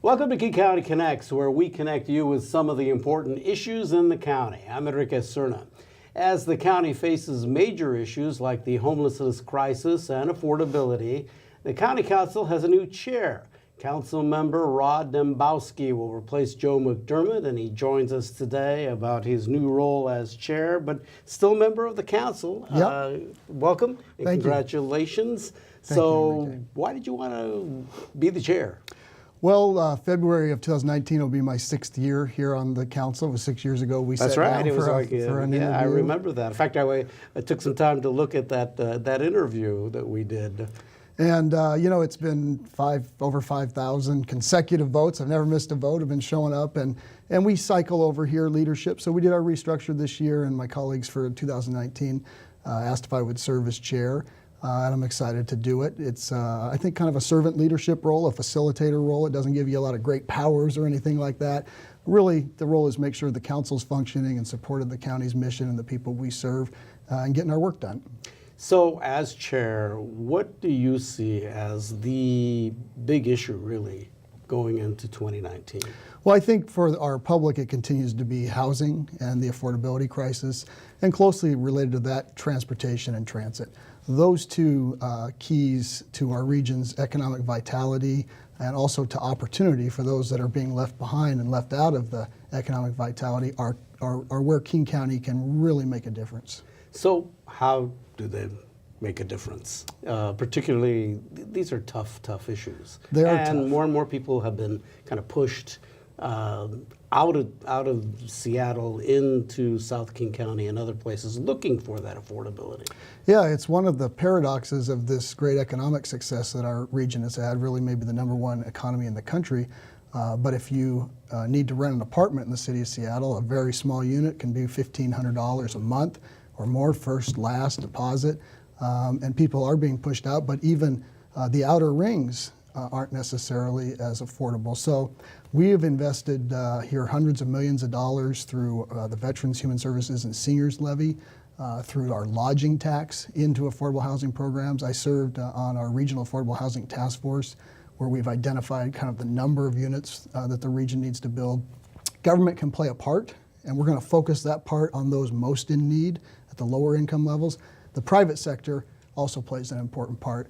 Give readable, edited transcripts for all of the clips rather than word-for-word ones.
Welcome to King County Connects, where we connect you with some of the important issues in the county. I'm Enrique Cerna. As the county faces major issues like the homelessness crisis and affordability, the County Council has a new chair. Council member Rod Dembowski will replace Joe McDermott, and he joins us today about his new role as chair, but still a member of the council. Yep. Welcome and Thank congratulations. Thank so, you, why did you want to be the chair? Well, February of 2019 will be my 6th year here on the council. It was 6 years ago we That's sat right. down It was for like, an yeah, interview. I remember that. In fact, I took some time to look at that interview that we did. And it's been over 5,000 consecutive votes. I've never missed a vote. I've been showing up, and we cycle over here leadership. So we did our restructure this year, and my colleagues for 2019 asked if I would serve as chair. And I'm excited to do it. It's, I think, kind of a servant leadership role, a facilitator role. It doesn't give you a lot of great powers or anything like that. Really, the role is make sure the council's functioning and supporting the county's mission and the people we serve and getting our work done. So, as chair, what do you see as the big issue, really, going into 2019? Well, I think for our public, it continues to be housing and the affordability crisis, and closely related to that, transportation and transit. Those two keys to our region's economic vitality and also to opportunity for those that are being left behind and left out of the economic vitality are where King County can really make a difference. So, how do they make a difference? Particularly, these are tough issues. They are and tough. more and more people have been kind of pushed out of Seattle into South King County and other places looking for that affordability. Yeah, it's one of the paradoxes of this great economic success that our region has had, really maybe the #1 economy in the country. But if you need to rent an apartment in the city of Seattle, a very small unit can be $1,500 a month or more, first, last, deposit. And people are being pushed out, but even the outer rings aren't necessarily as affordable. So we have invested here hundreds of millions of dollars through the Veterans Human Services and Seniors Levy, through our lodging tax into affordable housing programs. I served on our Regional Affordable Housing Task Force, where we've identified kind of the number of units that the region needs to build. Government can play a part, and we're going to focus that part on those most in need at the lower income levels. The private sector also plays an important part,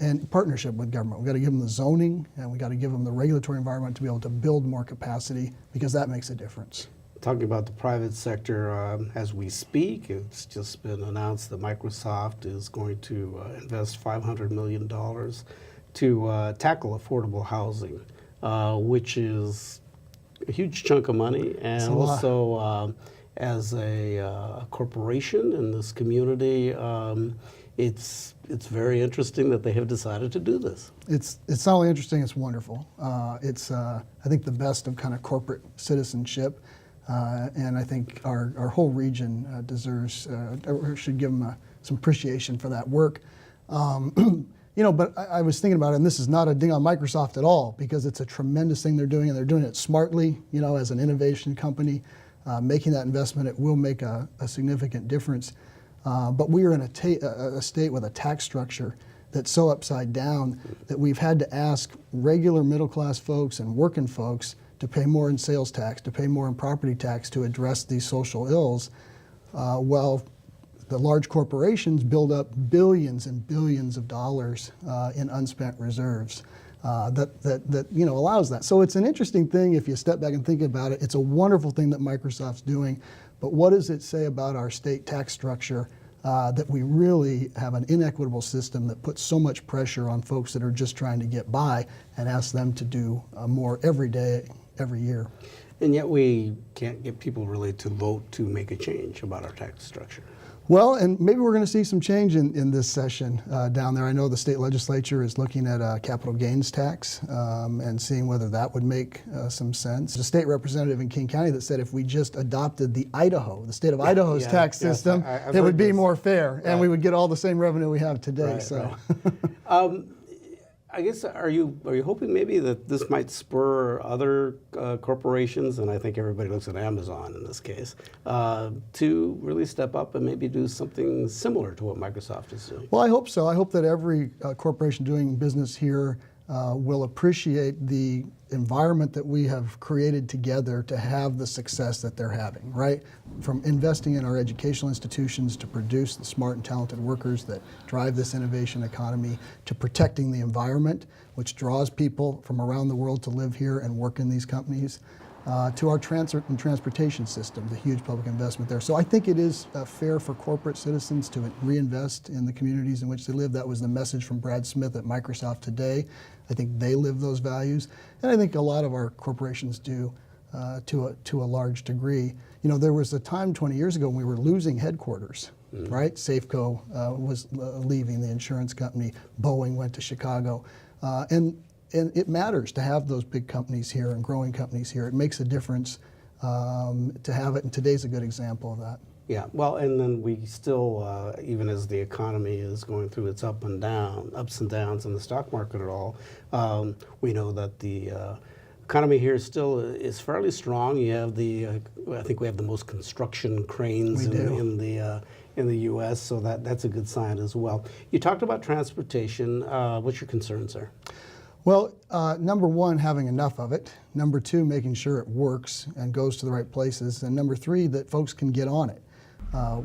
and partnership with government. We've got to give them the zoning, and we've got to give them the regulatory environment to be able to build more capacity, because that makes a difference. Talking about the private sector, as we speak, it's just been announced that Microsoft is going to invest $500 million to tackle affordable housing, which is a huge chunk of money, and also as a corporation in this community, it's very interesting that they have decided to do this. It's not only interesting, it's wonderful. It's I think the best of kind of corporate citizenship, and I think our whole region deserves or should give them some appreciation for that work. But I was thinking about it, and this is not a ding on Microsoft at all, because it's a tremendous thing they're doing, and they're doing it smartly. As an innovation company, making that investment, it will make a significant difference. But we are in a state with a tax structure that's so upside down that we've had to ask regular middle-class folks and working folks to pay more in sales tax, to pay more in property tax to address these social ills, while the large corporations build up billions and billions of dollars in unspent reserves. That allows that. So it's an interesting thing if you step back and think about it. It's a wonderful thing that Microsoft's doing, but what does it say about our state tax structure that we really have an inequitable system that puts so much pressure on folks that are just trying to get by, and ask them to do more every day, every year? And yet we can't get people really to vote to make a change about our tax structure. Well, and maybe we're going to see some change in this session down there. I know the state legislature is looking at a capital gains tax and seeing whether that would make some sense. There's a state representative in King County that said if we just adopted the state of Idaho's tax system, it would be more fair, and we would get all the same revenue we have today. Right. I guess, are you hoping maybe that this might spur other corporations, and I think everybody looks at Amazon in this case, to really step up and maybe do something similar to what Microsoft is doing? Well, I hope so. I hope that every corporation doing business here will appreciate the environment that we have created together to have the success that they're having, right? From investing in our educational institutions to produce the smart and talented workers that drive this innovation economy, to protecting the environment, which draws people from around the world to live here and work in these companies, to our transit and transportation system, the huge public investment there. So I think it is fair for corporate citizens to reinvest in the communities in which they live. That was the message from Brad Smith at Microsoft today. I think they live those values, and I think a lot of our corporations do to a large degree. You know, there was a time 20 years ago when we were losing headquarters, right? Safeco was leaving the insurance company. Boeing went to Chicago, and it matters to have those big companies here and growing companies here. It makes a difference to have it, and today's a good example of that. Yeah, well, and then we still, even as the economy is going through its ups and downs in the stock market at all, we know that the economy here still is fairly strong. You have I think we have the most construction cranes in the U.S., so that's a good sign as well. You talked about transportation. What's your concerns there? Well, number one, having enough of it. Number two, making sure it works and goes to the right places. And number three, that folks can get on it.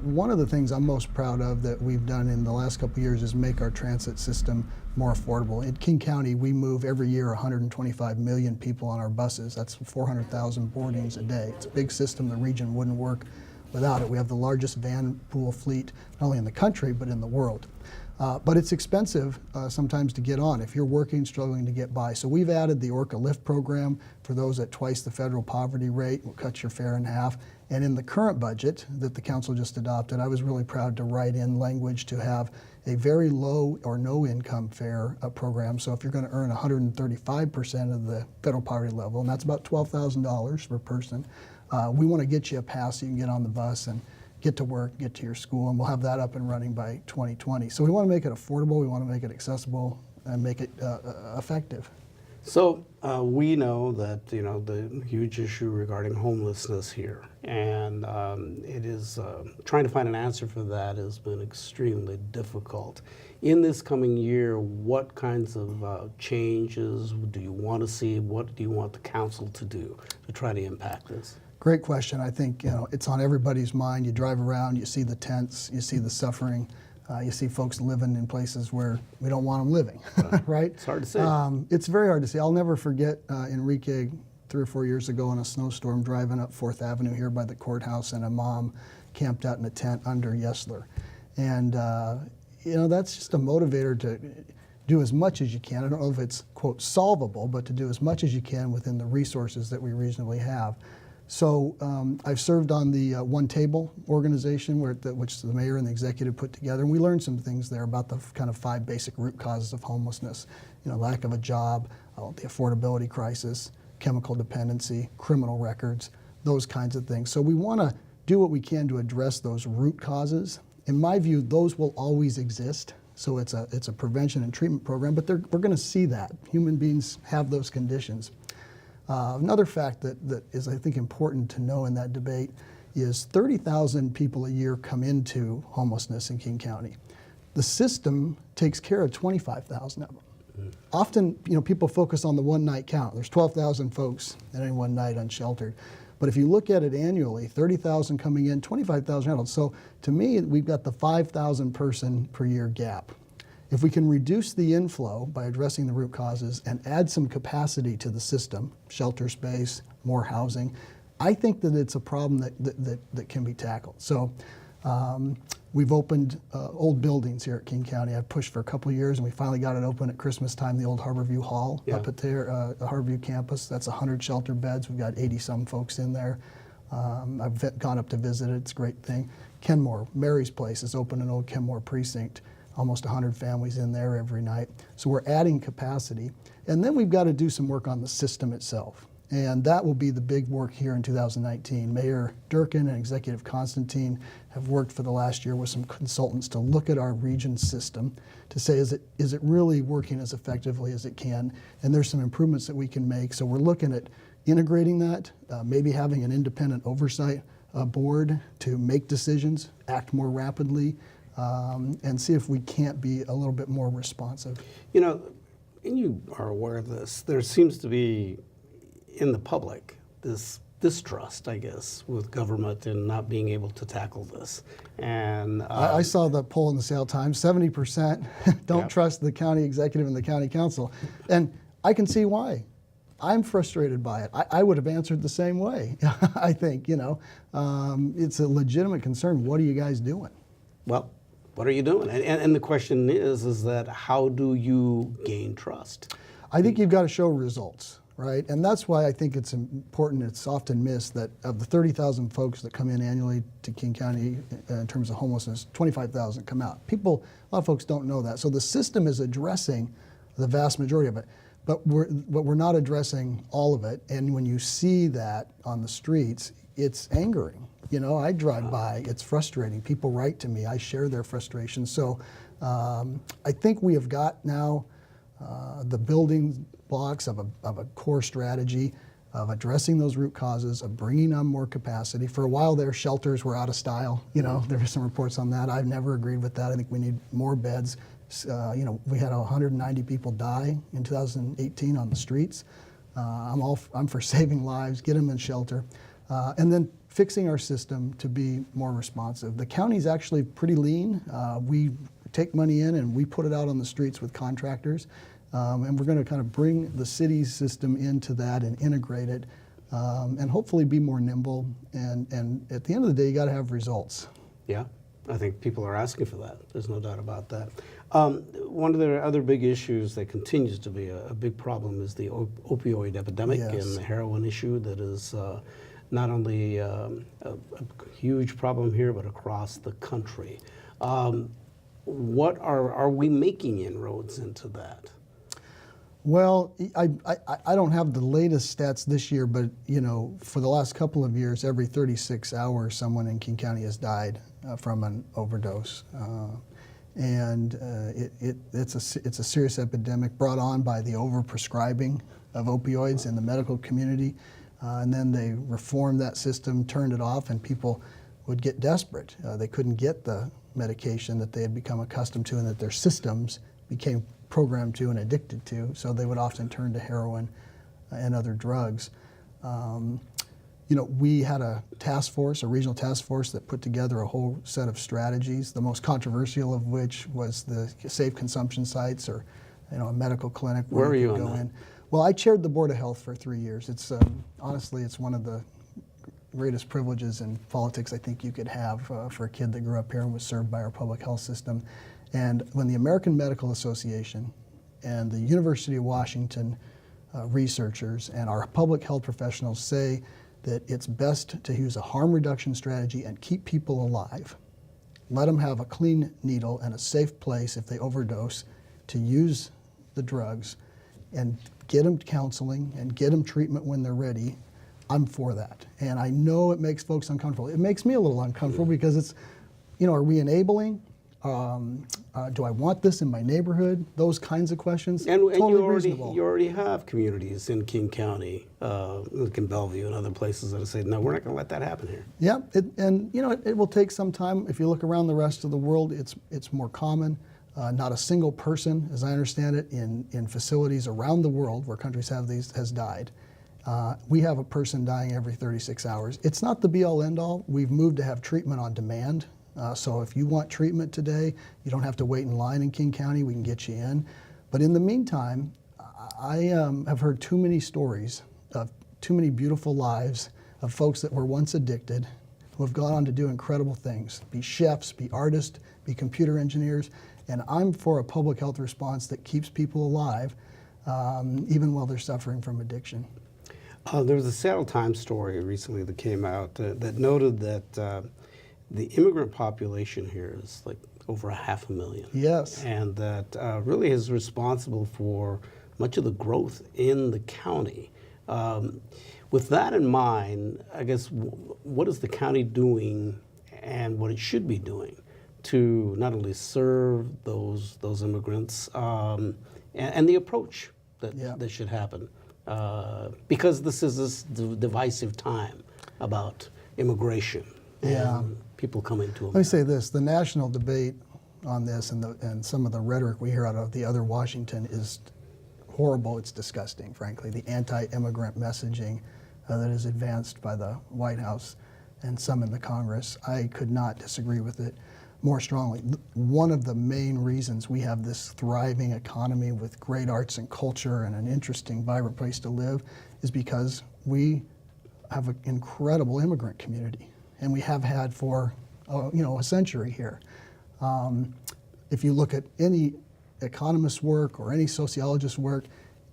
One of the things I'm most proud of that we've done in the last couple of years is make our transit system more affordable. In King County, we move every year 125 million people on our buses. That's 400,000 boardings a day. It's a big system. The region wouldn't work without it. We have the largest van pool fleet, not only in the country, but in the world. But it's expensive sometimes to get on if you're working, struggling to get by. So we've added the Orca Lift program for those at twice the federal poverty rate. We'll cut your fare in half. And in the current budget that the council just adopted, I was really proud to write in language to have a very low or no income fare program. So if you're going to earn 135% of the federal poverty level, and that's about $12,000 per person, we want to get you a pass so you can get on the bus and get to work, get to your school, and we'll have that up and running by 2020. So we want to make it affordable, we want to make it accessible, and make it effective. So we know that the huge issue regarding homelessness here, and it is trying to find an answer for that has been extremely difficult. In this coming year, what kinds of changes do you want to see? What do you want the council to do to try to impact this? Great question. I think it's on everybody's mind. You drive around, you see the tents, you see the suffering, you see folks living in places where we don't want them living, right? It's hard to say. It's very hard to say. I'll never forget Enrique 3 or 4 years ago in a snowstorm driving up 4th Avenue here by the courthouse, and a mom camped out in a tent under Yesler. And that's just a motivator to do as much as you can. I don't know if it's, quote, solvable, but to do as much as you can within the resources that we reasonably have. So I've served on the One Table organization, which the mayor and the executive put together, and we learned some things there about the kind of 5 basic root causes of homelessness. Lack of a job, the affordability crisis, chemical dependency, criminal records, those kinds of things. So we want to do what we can to address those root causes. In my view, those will always exist. So it's a prevention and treatment program, but we're going to see that. Human beings have those conditions. Another fact that is, I think, important to know in that debate is 30,000 people a year come into homelessness in King County. The system takes care of 25,000 of them. Often, people focus on the one-night count. There's 12,000 folks at any one night unsheltered. But if you look at it annually, 30,000 coming in, 25,000 adults. So to me, we've got the 5,000 person per year gap. If we can reduce the inflow by addressing the root causes and add some capacity to the system, shelter space, more housing, I think that it's a problem that can be tackled. So we've opened old buildings here at King County. I've pushed for a couple of years, and we finally got it open at Christmas time, the old Harborview Hall up at there, the Harborview campus. That's 100 shelter beds. We've got 80-some folks in there. I've gone up to visit it. It's a great thing. Kenmore, Mary's Place, is open in old Kenmore precinct. Almost 100 families in there every night. So we're adding capacity. And then we've got to do some work on the system itself. And that will be the big work here in 2019. Mayor Durkin and Executive Constantine have worked for the last year with some consultants to look at our region system to say, is it really working as effectively as it can? And there's some improvements that we can make. So we're looking at integrating that, maybe having an independent oversight board to make decisions, act more rapidly, and see if we can't be a little bit more responsive. and you are aware of this, there seems to be in the public this distrust, I guess, with government and not being able to tackle this. And I saw the poll in the Seattle Times, 70% don't Yeah. trust the county executive and the county council. And I can see why. I'm frustrated by it. I would have answered the same way, I think, it's a legitimate concern. What are you guys doing? well, what are you doing? And the question is that how do you gain trust? I think you've got to show results, right? And that's why I think it's important, it's often missed, that of the 30,000 folks that come in annually to King County in terms of homelessness, 25,000 come out. A lot of folks don't know that. So the system is addressing the vast majority of it, but we're not addressing all of it. And when you see that on the streets, it's angering. I drive by, it's frustrating. People write to me, I share their frustration. So I think we have got now the building blocks of a core strategy of addressing those root causes, of bringing on more capacity. For a while there, shelters were out of style. There were some reports on that. I've never agreed with that. I think we need more beds. We had 190 people die in 2018 on the streets. I'm for saving lives, get them in shelter, and then fixing our system to be more responsive. The county's actually pretty lean. We take money in and we put it out on the streets with contractors. And we're going to kind of bring the city's system into that and integrate it, and hopefully be more nimble. And at the end of the day, you got to have results. Yeah, I think people are asking for that. There's no doubt about that. One of the other big issues that continues to be a big problem is the opioid epidemic Yes. and the heroin issue that is not only a huge problem here, but across the country. What are we making inroads into that? Well, I don't have the latest stats this year, but for the last couple of years, every 36 hours, someone in King County has died from an overdose, and it's a serious epidemic brought on by the overprescribing of opioids in the medical community, and then they reformed that system, turned it off, and people would get desperate. They couldn't get the medication that they had become accustomed to, and that their systems became programmed to and addicted to, so they would often turn to heroin and other drugs. We had a task force, a regional task force, that put together a whole set of strategies, the most controversial of which was the safe consumption sites, or a medical clinic Where where are you you could on go that? in. Well, I chaired the Board of Health for 3 years. It's honestly, it's one of the greatest privileges in politics I think you could have for a kid that grew up here and was served by our public health system. And when the American Medical Association and the University of Washington researchers and our public health professionals say that it's best to use a harm reduction strategy and keep people alive, let them have a clean needle and a safe place if they overdose to use the drugs, and get them counseling and get them treatment when they're ready, I'm for that. And I know it makes folks uncomfortable. It makes me a little uncomfortable because it's, are we enabling? Do I want this in my neighborhood? Those kinds of questions. And totally you already have communities in King County, like in Bellevue and other places that have said, no, we're not going to let that happen here. Yeah, it will take some time. If you look around the rest of the world, it's more common. Not a single person, as I understand it, in facilities around the world where countries have these has died. We have a person dying every 36 hours. It's not the be-all, end-all. We've moved to have treatment on demand. So if you want treatment today, you don't have to wait in line in King County. We can get you in. But in the meantime, I have heard too many stories of too many beautiful lives of folks that were once addicted, who have gone on to do incredible things, be chefs, be artists, be computer engineers. And I'm for a public health response that keeps people alive, even while they're suffering from addiction. There was a Seattle Times story recently that came out that noted that the immigrant population here is like over 500,000. Yes. And that really is responsible for much of the growth in the county. With that in mind, I guess, what is the county doing and what it should be doing to not only serve those immigrants and the approach that should happen? Because this is this divisive time about immigration and people coming to America. Let me say this, the national debate on this and some of the rhetoric we hear out of the other Washington is horrible. It's disgusting, frankly. The anti-immigrant messaging that is advanced by the White House and some in the Congress, I could not disagree with it more strongly. One of the main reasons we have this thriving economy with great arts and culture and an interesting, vibrant place to live is because we have an incredible immigrant community, and we have had for a century here. If you look at any economist's work or any sociologist's work,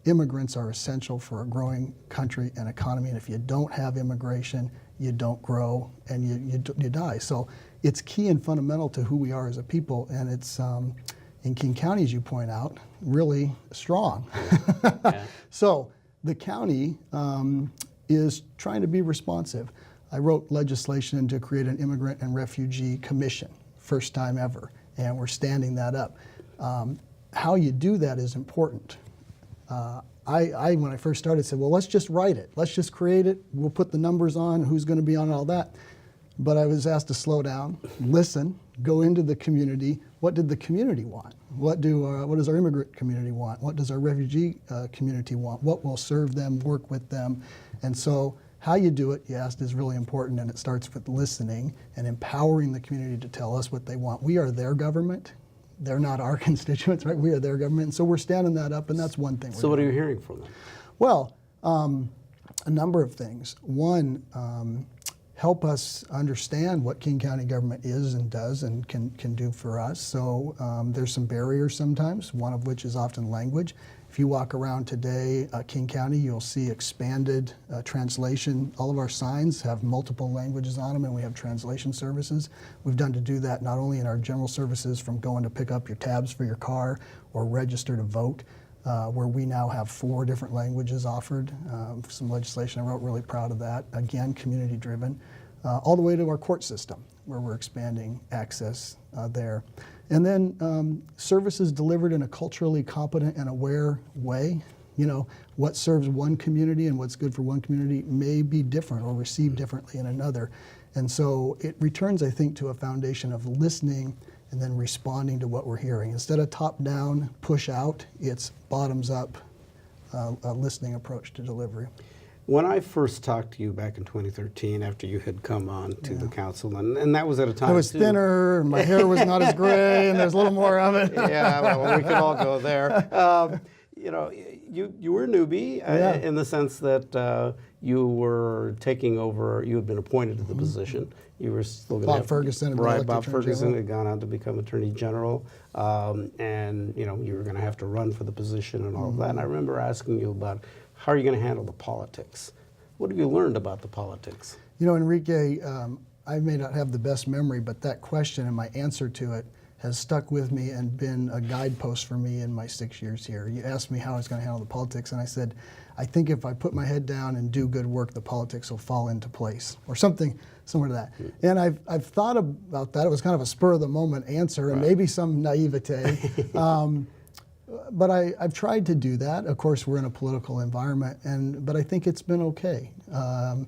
immigrants are essential for a growing country and economy, and if you don't have immigration, you don't grow and you die. So it's key and fundamental to who we are as a people, and it's, in King County, as you point out, really strong. Yeah. So the county is trying to be responsive. I wrote legislation to create an immigrant and refugee commission, first time ever, and we're standing that up. How you do that is important. When I first started, said, well, let's just write it. Let's just create it. We'll put the numbers on, who's going to be on all that. But I was asked to slow down, listen, go into the community. What did the community want? What does our immigrant community want? What does our refugee community want? What will serve them, work with them? And so how you do it, you asked, is really important, and it starts with listening and empowering the community to tell us what they want. We are their government. They're not our constituents, right? We are their government, and so we're standing that up, and that's one thing. So what are you hearing from them? Well, a number of things. One, help us understand what King County government is and does and can do for us. So there's some barriers sometimes, one of which is often language. If you walk around today, King County, you'll see expanded translation. All of our signs have multiple languages on them, and we have translation services. We've done to do that not only in our general services from going to pick up your tabs for your car or register to vote, where we now have 4 different languages offered. Some legislation I wrote, really proud of that. Again, community driven. All the way to our court system, where we're expanding access there. And then services delivered in a culturally competent and aware way. You know, what serves one community and what's good for one community may be different or received differently in another. And so it returns, I think, to a foundation of listening and then responding to what we're hearing. Instead of top-down, push out, it's bottoms-up a listening approach to delivery. When I first talked to you back in 2013, after you had come on to the council, and that was at a time I was thinner, and my hair was not as gray, and there's a little more of it. Yeah, well, we could all go there. You know, you were a newbie in the sense that you were taking over. You had been appointed to the position. You were still going to Bob Ferguson had been right. elected Bob Attorney Ferguson General. had gone on to become Attorney General, and you know you were going to have to run for the position and all of that. And I remember asking you about how are you going to handle the politics. What have you learned about the politics? You know, Enrique, I may not have the best memory, but that question and my answer to it has stuck with me and been a guidepost for me in my 6 years here. You asked me how I was going to handle the politics, and I said, I think if I put my head down and do good work, the politics will fall into place, or something similar to that. And I've thought about that. It was kind of a spur-of-the-moment answer, and maybe some naivete. But I've tried to do that. Of course, we're in a political environment, but I think it's been okay. I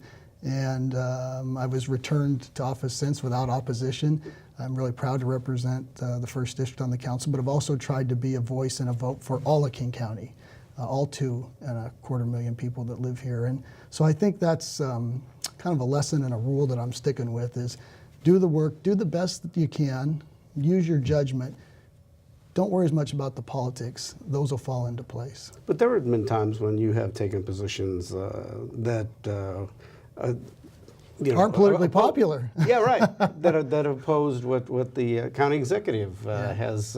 was returned to office since without opposition. I'm really proud to represent the 1st District on the council, but I've also tried to be a voice and a vote for all of King County, all 2.25 million people that live here. And so I think that's kind of a lesson and a rule that I'm sticking with is do the work, do the best that you can, use your judgment. Don't worry as much about the politics. Those will fall into place. But there have been times when you have taken positions that you know, aren't politically popular. Yeah, right. that opposed what the county executive has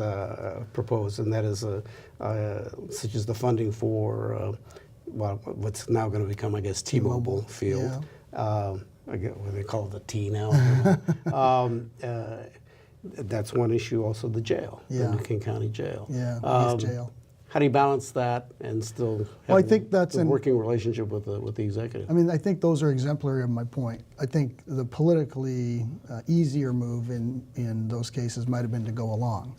proposed, and that is such as the funding for what's now going to become, I guess, T-Mobile field. I get what they call it, the T now. That's one issue. Also, the jail, the New King County Jail. Yeah, East Jail. How do you balance that and still have Well, I think that's a working relationship with the executive? I mean, I think those are exemplary of my point. I think the politically easier move in those cases might have been to go along.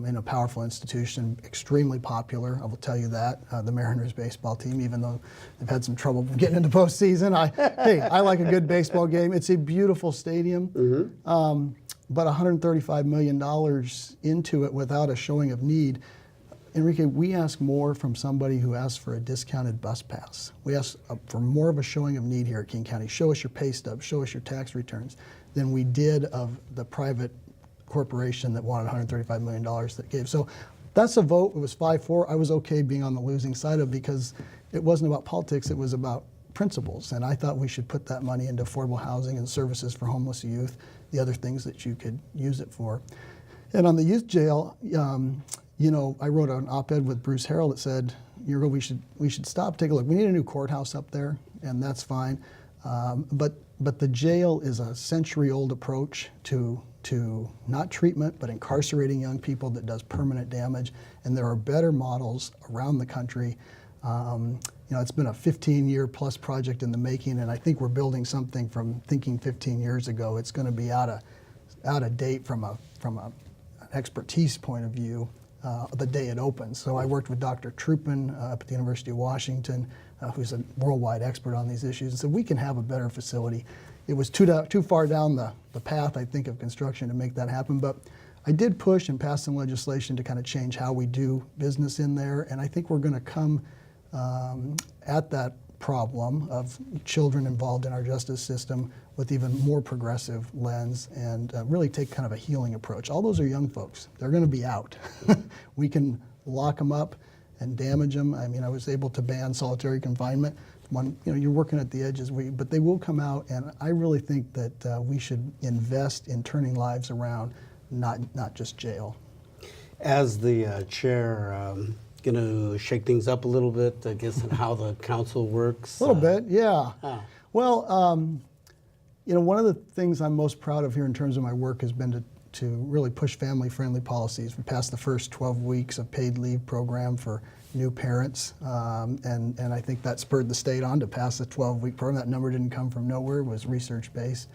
In a powerful institution, extremely popular, I will tell you that. The Mariners baseball team, even though they've had some trouble getting into postseason, I like a good baseball game. It's a beautiful stadium, but $135 million into it without a showing of need. Enrique, we ask more from somebody who asks for a discounted bus pass. We ask for more of a showing of need here at King County. Show us your pay stubs, show us your tax returns, than we did of the private corporation that wanted $135 million that gave. So that's a vote. It was 5-4. I was okay being on the losing side of it because it wasn't about politics. It was about principles. And I thought we should put that money into affordable housing and services for homeless youth, the other things that you could use it for. And on the youth jail, I wrote an op-ed with Bruce Harrell that said, we should stop, take a look. We need a new courthouse up there, and that's fine. But the jail is a century-old approach to not treatment, but incarcerating young people that does permanent damage. And there are better models around the country. It's been a 15-year plus project in the making, and I think we're building something from thinking 15 years ago. It's going to be out of date from an expertise point of view the day it opens. So I worked with Dr. Troopin up at the University of Washington, who's a worldwide expert on these issues, and said we can have a better facility. It was too far down the path, I think, of construction to make that happen, but I did push and pass some legislation to kind of change how we do business in there, and I think we're going to come at that problem of children involved in our justice system with even more progressive lens and really take kind of a healing approach. All those are young folks. They're going to be out. We can lock them up and damage them. I mean, I was able to ban solitary confinement. You're working at the edges, but they will come out, and I really think that we should invest in turning lives around, not just jail. As the chair, going to shake things up a little bit, I guess, in how the council works? A little bit, yeah. Well, one of the things I'm most proud of here in terms of my work has been to really push family-friendly policies. We passed the first 12 weeks of paid leave program for new parents, and I think that spurred the state on to pass a 12-week program. That number didn't come from nowhere. It was research-based.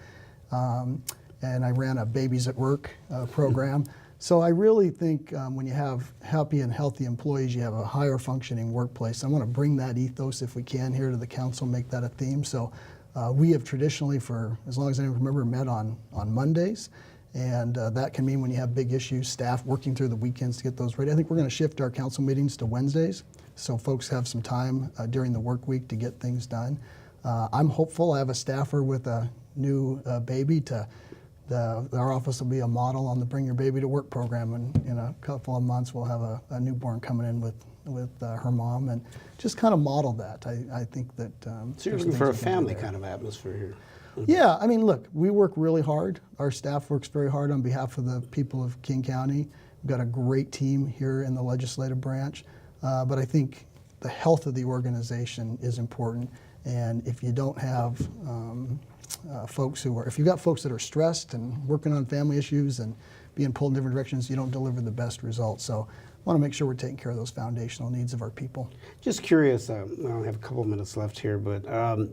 And I ran a Babies at Work program. So I really think when you have happy and healthy employees, you have a higher functioning workplace. I want to bring that ethos, if we can, here to the council, make that a theme. So we have traditionally, for as long as I remember, met on Mondays. And that can mean when you have big issues, staff working through the weekends to get those ready. I think we're going to shift our council meetings to Wednesdays, so folks have some time during the work week to get things done. I'm hopeful. I have a staffer with a new baby. Our office will be a model on the Bring Your Baby to Work program, and in a couple of months we'll have a newborn coming in with her mom, and just kind of model that. I think that. So you're looking for a family kind of atmosphere here. Yeah, I mean, look, we work really hard. Our staff works very hard on behalf of the people of King County. We've got a great team here in the legislative branch, but I think the health of the organization is important. And if you don't have if you've got folks that are stressed and working on family issues and being pulled in different directions, you don't deliver the best results. So I want to make sure we're taking care of those foundational needs of our people. Just curious, I only have a couple of minutes left here, but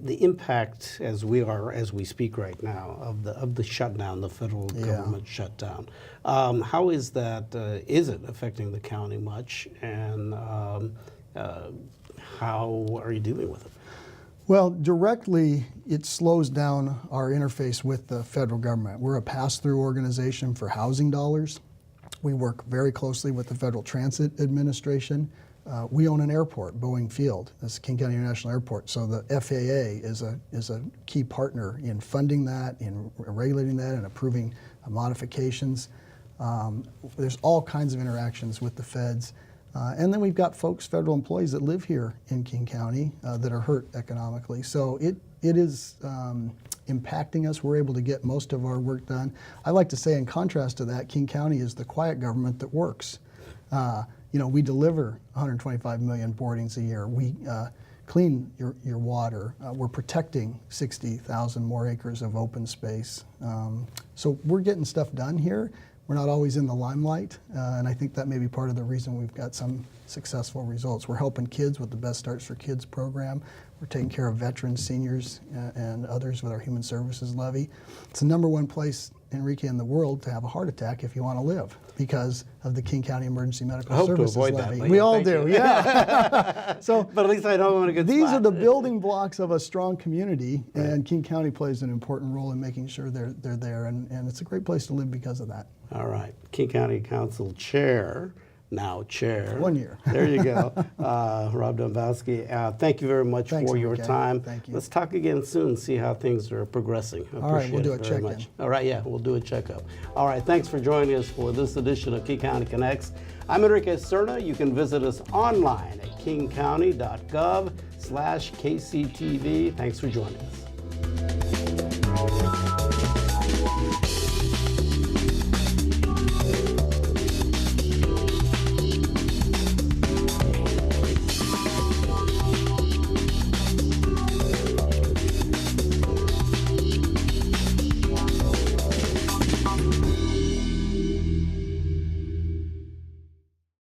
the impact as we speak right now of the shutdown, the federal government shutdown, how is it affecting the county much, and how are you dealing with it? Well, directly, it slows down our interface with the federal government. We're a pass-through organization for housing dollars. We work very closely with the Federal Transit Administration. We own an airport, Boeing Field. That's King County International Airport. So the FAA is a key partner in funding that, in regulating that, and approving modifications. There's all kinds of interactions with the feds. And then we've got federal employees that live here in King County that are hurt economically. So it is impacting us. We're able to get most of our work done. I like to say, in contrast to that, King County is the quiet government that works. We deliver 125 million boardings a year. We clean your water. We're protecting 60,000 more acres of open space. So we're getting stuff done here. We're not always in the limelight, and I think that may be part of the reason we've got some successful results. We're helping kids with the Best Starts for Kids program. We're taking care of veterans, seniors, and others with our human services levy. It's the #1 place, Enrique, in the world to have a heart attack if you want to live because of the King County Emergency Medical Services levy. To avoid that. We all do, yeah. But at least I know I'm in a good spot. These are the building blocks of a strong community, and King County plays an important role in making sure they're there, and it's a great place to live because of that. All right. King County Council Chair, now chair. 1 year. There you go. Rob Dembowski, thank you very much Thanks, for your Enrique. time. Thank you. Let's talk again soon, see how things are progressing. I All right, we'll appreciate do it a very check-in. much. All right, yeah, we'll do a checkup. All right, thanks for joining us for this edition of King County Connects. I'm Enrique Cerna. You can visit us online at kingcounty.gov/KCTV. Thanks for joining us.